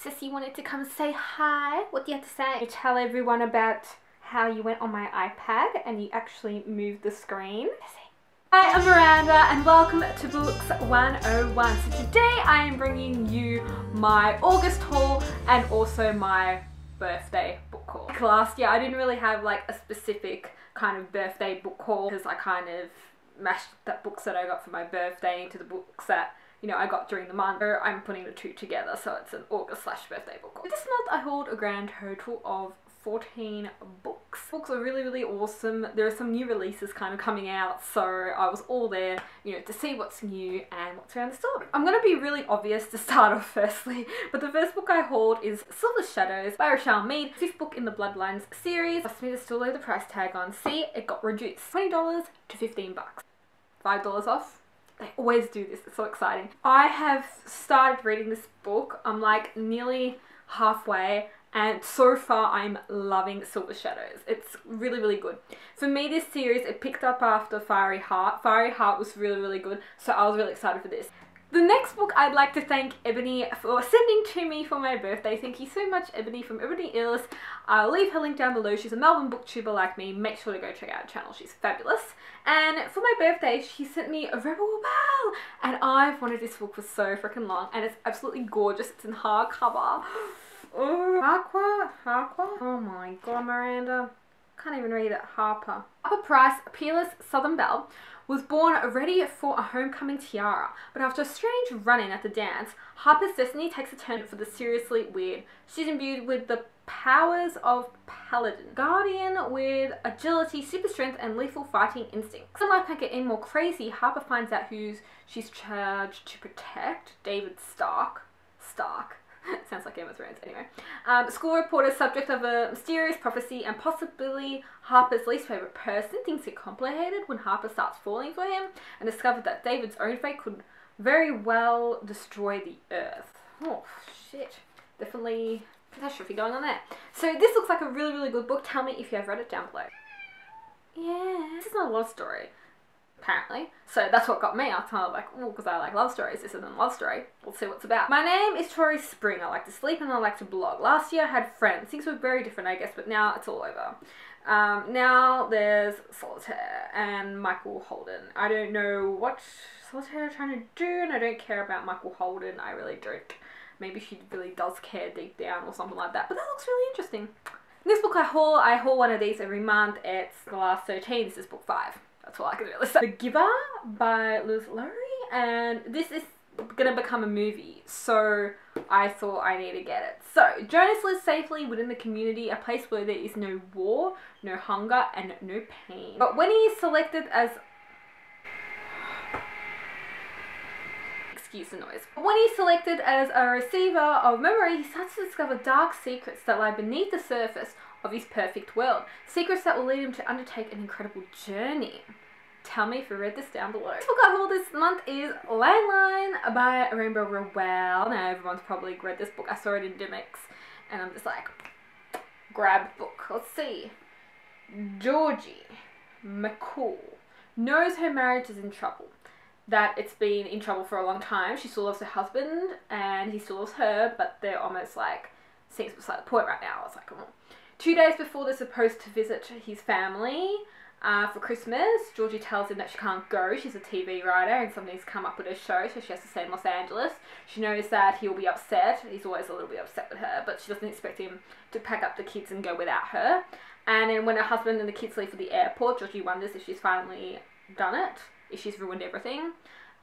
Sissy wanted to come say hi. What do you have to say? You tell everyone about how you went on my iPad and you actually moved the screen. Hi, I'm Miranda and welcome to Books 101. So today I am bringing you my August haul and also my birthday book haul. Last year I didn't really have like a specific kind of birthday book haul because I kind of mashed the books that I got for my birthday into the books that, you know, I got during the month. So I'm putting the two together, so it's an August/birthday book haul. This month I hauled a grand total of 14 books. Books are really awesome. There are some new releases kind of coming out, so I was all there, you know, to see what's new and what's around the store. I'm gonna be really obvious to start off firstly, but the first book I hauled is Silver Shadows by Richelle Mead, fifth book in the Bloodlines series. Cost me to still lay the price tag on. See, it got reduced. $20 to $15. $5 off. They always do this, it's so exciting. I have started reading this book. I'm like nearly halfway and so far I'm loving Silver Shadows. It's really good. For me, this series, it picked up after Fiery Heart. Fiery Heart was really good, so I was really excited for this. The next book I'd like to thank Ebony for sending to me for my birthday. Thank you so much, Ebony from Ebony Ills. I'll leave her link down below. She's a Melbourne booktuber like me. Make sure to go check out her channel. She's fabulous. And for my birthday, she sent me a Rebel Belle. And I've wanted this book for so freaking long. And it's absolutely gorgeous. It's in hardcover. Oh, Harper? Oh my god, Miranda. Can't even read it. Harper. Harper Price, Peerless Southern Belle, was born ready for a homecoming tiara, but after a strange run-in at the dance, Harper's destiny takes a turn for the seriously weird. She's imbued with the powers of Paladin, guardian with agility, super strength, and lethal fighting instincts. When life can't get any more crazy, Harper finds out who she's charged to protect, David Stark. Sounds like Game of Thrones, anyway. School reporter, subject of a mysterious prophecy and possibly Harper's least favourite person, things get complicated when Harper starts falling for him and discovered that David's own fate could very well destroy the earth. Oh, shit. Definitely catastrophe going on there. So this looks like a really good book. Tell me if you have read it down below. Yeah. This is not a love story, apparently. So that's what got me. I was kind of like, oh, because I like love stories. This isn't a love story. We'll see what it's about. My name is Tori Spring. I like to sleep and I like to blog. Last year I had Friends. Things were very different, I guess, but now it's all over. Now there's Solitaire and Michael Holden. I don't know what Solitaire are trying to do, and I don't care about Michael Holden. I really don't. Maybe she really does care deep down or something like that, but that looks really interesting. This book I haul one of these every month. It's the last 13. This is book 5. That's all I can really say. The Giver by Liz Lowry, and this is gonna become a movie, so I thought I need to get it. So, Jonas lives safely within the community, a place where there is no war, no hunger, and no pain. But when he is selected as... Excuse the noise. When he's selected as a receiver of memory, he starts to discover dark secrets that lie beneath the surface of his perfect world. Secrets that will lead him to undertake an incredible journey. Tell me if you read this down below. This book I hauled this month is Landline by Rainbow Rowell. Now everyone's probably read this book. I saw it in Dimmicks and I'm just like, grab book. Let's see. Georgie McCall knows her marriage is in trouble. That it's been in trouble for a long time. She still loves her husband and he still loves her, but they're almost like sinks beside the point right now. I was like, oh. 2 days before they're supposed to visit his family for Christmas, Georgie tells him that she can't go. She's a TV writer and something's come up with her show, so she has to stay in Los Angeles. She knows that he'll be upset. He's always a little bit upset with her, but she doesn't expect him to pack up the kids and go without her. And then when her husband and the kids leave for the airport, Georgie wonders if she's finally done it, if she's ruined everything.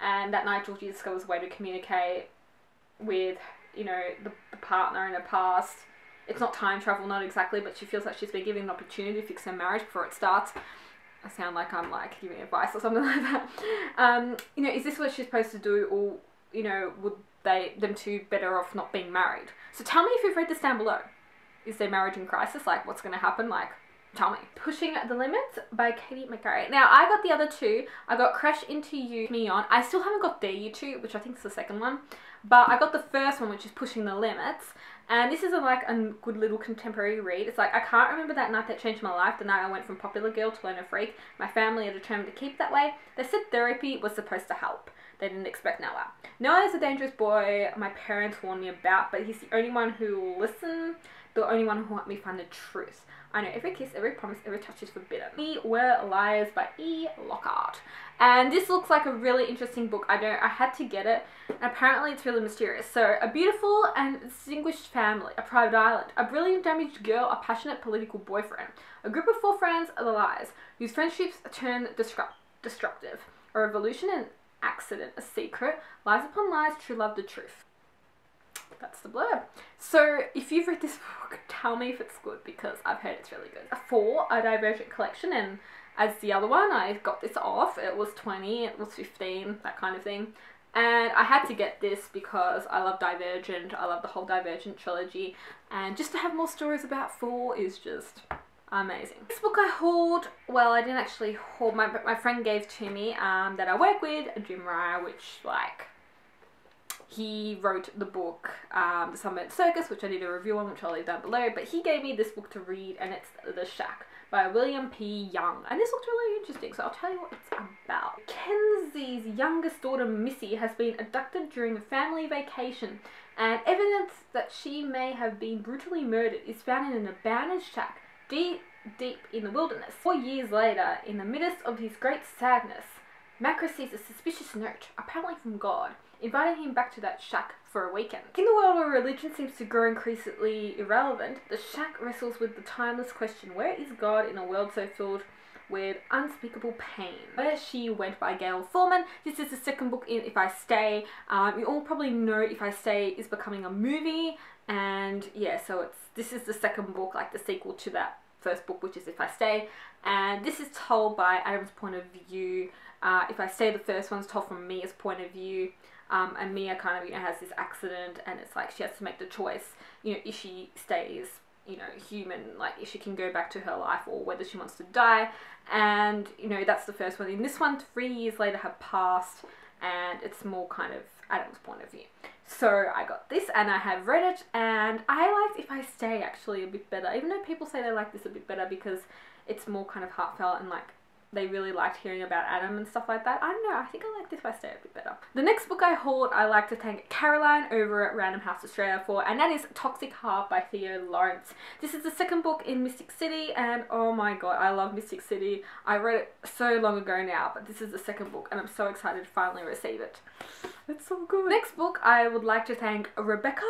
And that night, Georgie discovers a way to communicate with, you know, the partner in her past. It's not time travel, not exactly, but she feels like she's been given an opportunity to fix her marriage before it starts. I sound like I'm like giving advice or something like that. You know, is this what she's supposed to do, or, you know, would them two better off not being married? So tell me if you've read this down below. Is their marriage in crisis? Like, what's going to happen? Like, tell me. Pushing the Limits by Katie McGarry. Now, I got the other two. I got Crash Into You, Me On. I still haven't got Dare You To, which I think is the second one. But I got the first one, which is Pushing the Limits. And this is like a good little contemporary read. It's like, I can't remember that night that changed my life, the night I went from popular girl to learner freak. My family are determined to keep that way. They said therapy was supposed to help. they didn't expect Noah. Noah is a dangerous boy my parents warned me about, but he's the only one who will listen, the only one who will help me find the truth. I know every kiss, every promise, every touch is forbidden. We Were Liars by E. Lockhart. And this looks like a really interesting book. I had to get it. And apparently it's really mysterious. So, a beautiful and distinguished family, a private island, a brilliant damaged girl, a passionate political boyfriend, a group of 4 friends, the lies, whose friendships turn destructive, a revolution, an accident, a secret, lies upon lies, true love, the truth. That's the blurb. So if you've read this book, tell me if it's good, because I've heard it's really good. 4, a Divergent collection, and as the other one, I got this off. It was 20, it was 15, that kind of thing. And I had to get this because I love Divergent, I love the whole Divergent trilogy, and just to have more stories about 4 is just amazing. This book I hauled, well, I didn't actually haul, my friend gave to me, that I work with, Jim Raya, which, like, he wrote the book, The Sunburnt Circus, which I did a review on, which I'll leave down below, but he gave me this book to read, and it's The Shack by William P. Young, and this looked really interesting, so I'll tell you what it's about. Kenzie's youngest daughter, Missy, has been abducted during a family vacation, and evidence that she may have been brutally murdered is found in an abandoned shack deep in the wilderness. 4 years later, in the midst of his great sadness, Mac receives a suspicious note, apparently from God, inviting him back to that shack for a weekend. In the world where religion seems to grow increasingly irrelevant, the shack wrestles with the timeless question, where is God in a world so filled with unspeakable pain? Where She Went by Gail Thorman. This is the second book in If I Stay. You all probably know If I Stay is becoming a movie, and yeah, so this is the second book, like the sequel to that first book, which is If I Stay, and this is told by Adam's point of view. If I Stay, the first one's told from Mia's point of view, and Mia kind of, has this accident, and it's like she has to make the choice, if she stays, human, like if she can go back to her life or whether she wants to die, and, that's the first one. In this one, 3 years later have passed, and it's more kind of Adam's point of view. So I got this, and I have read it, and I liked If I Stay actually a bit better, even though people say they like this a bit better because it's more kind of heartfelt and like they really liked hearing about Adam and stuff like that. I don't know, I think I like this If I Stay a bit better. The next book I hauled, I like to thank Caroline over at Random House Australia for, and that is Toxic Heart by Theo Lawrence. This is the second book in Mystic City, and oh my god, I love Mystic City. I read it so long ago now, but this is the second book, and I'm so excited to finally receive it. It's so good. Next book I would like to thank Rebecca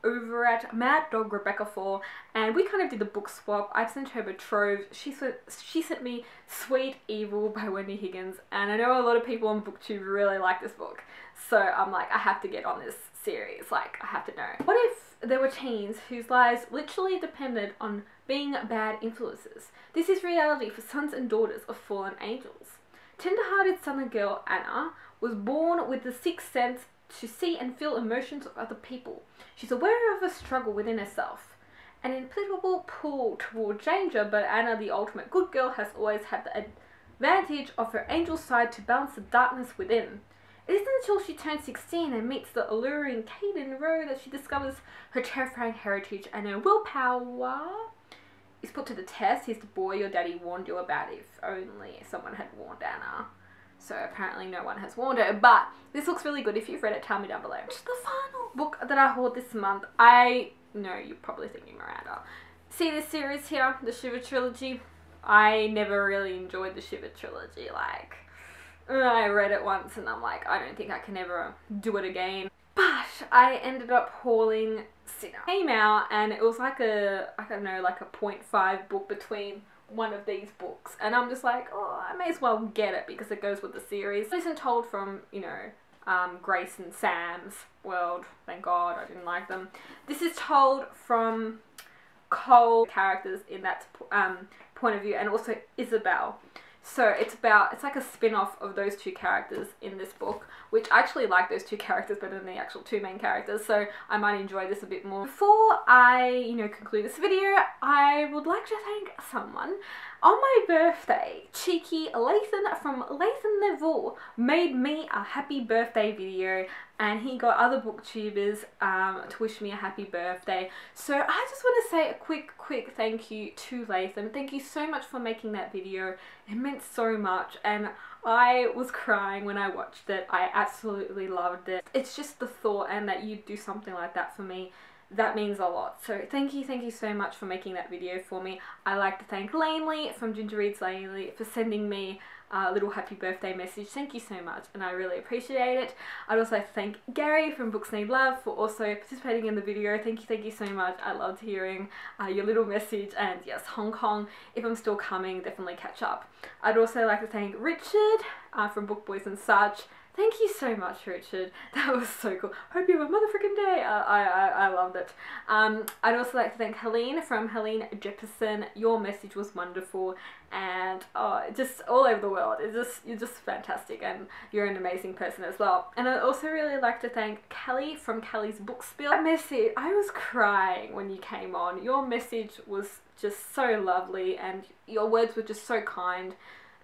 over at Mad Dog Rebecca for, and we kind of did the book swap. I've sent her Betrothed. She sent me Sweet Evil by Wendy Higgins, and I know a lot of people on BookTube really like this book, so I'm like, I have to get on this series, like, I have to know. What if there were teens whose lives literally depended on being bad influences? This is reality for sons and daughters of fallen angels. Tender-hearted southern girl Anna was born with the sixth sense to see and feel emotions of other people. She's aware of a struggle within herself, an implacable pull toward danger, but Anna, the ultimate good girl, has always had the advantage of her angel side to balance the darkness within. It isn't until she turns 16 and meets the alluring Caden Rowe that she discovers her terrifying heritage, and her willpower is put to the test. Here's the boy your daddy warned you about, if only someone had warned Anna. So apparently no one has warned her, but this looks really good. If you've read it, tell me down below. The final book that I hauled this month, I know you're probably thinking, Miranda, see this series here, the Shiva trilogy? I never really enjoyed the Shiva trilogy. Like, I read it once and I'm like, I don't think I can ever do it again. But I ended up hauling Sinner. It came out and it was like a, I don't know, like a 0.5 book between one of these books, and I'm just like, oh, I may as well get it because it goes with the series. This isn't told from, Grace and Sam's world. Thank God, I didn't like them. This is told from Cole characters in that point of view, and also Isabel. So it's like a spin-off of those two characters in this book, which I actually like those two characters better than the actual two main characters, so I might enjoy this a bit more. Before I, conclude this video, I would like to thank someone. On my birthday, cheeky Lathan from Lathan Neville made me a happy birthday video, and he got other booktubers to wish me a happy birthday. So I just want to say a quick thank you to Lathan. Thank you so much for making that video. It meant so much, and I was crying when I watched it. I absolutely loved it. It's just the thought and that you do something like that for me, that means a lot. So thank you so much for making that video for me. I like to thank Lanely from Ginger Reads Lanely for sending me a little happy birthday message. Thank you so much, and I really appreciate it. I'd also like to thank Gary from Books Need Love for also participating in the video. Thank you so much. I loved hearing your little message, and yes, Hong Kong, if I'm still coming, definitely catch up. I'd also like to thank Richard from Book Boys and Such. Thank you so much, Richard. That was so cool. Hope you have a motherfucking day. I loved it. I'd also like to thank Helene from Helene Jefferson. Your message was wonderful, and just all over the world. You're just fantastic, and you're an amazing person as well. And I'd also really like to thank Kelly from Kelly's Book Spill. That message, I was crying when you came on. Your message was just so lovely, and your words were just so kind.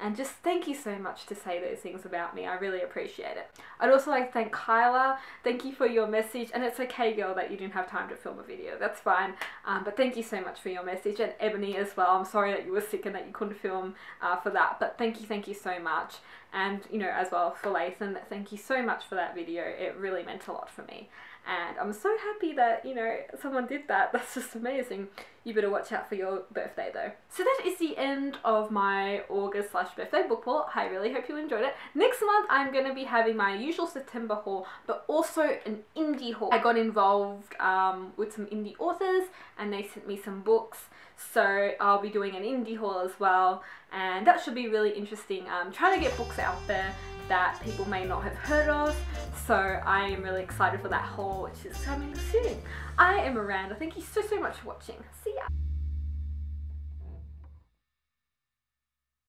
And just thank you so much to say those things about me. I really appreciate it. I'd also like to thank Kyla. Thank you for your message. And it's okay, girl, that you didn't have time to film a video. That's fine. But thank you so much for your message. And Ebony as well. I'm sorry that you were sick and that you couldn't film for that. But thank you so much. And, you know, as well for Lathan, thank you so much for that video. It really meant a lot for me. And I'm so happy that, you know, someone did that. That's just amazing. You better watch out for your birthday though. So that is the end of my August/birthday book haul. I really hope you enjoyed it. Next month I'm going to be having my usual September haul, but also an indie haul. I got involved with some indie authors and they sent me some books. So I'll be doing an indie haul as well, and that should be really interesting. I'm trying to get books out there that people may not have heard of, so I am really excited for that haul, which is coming soon. I am Miranda. Thank you so much for watching. See ya!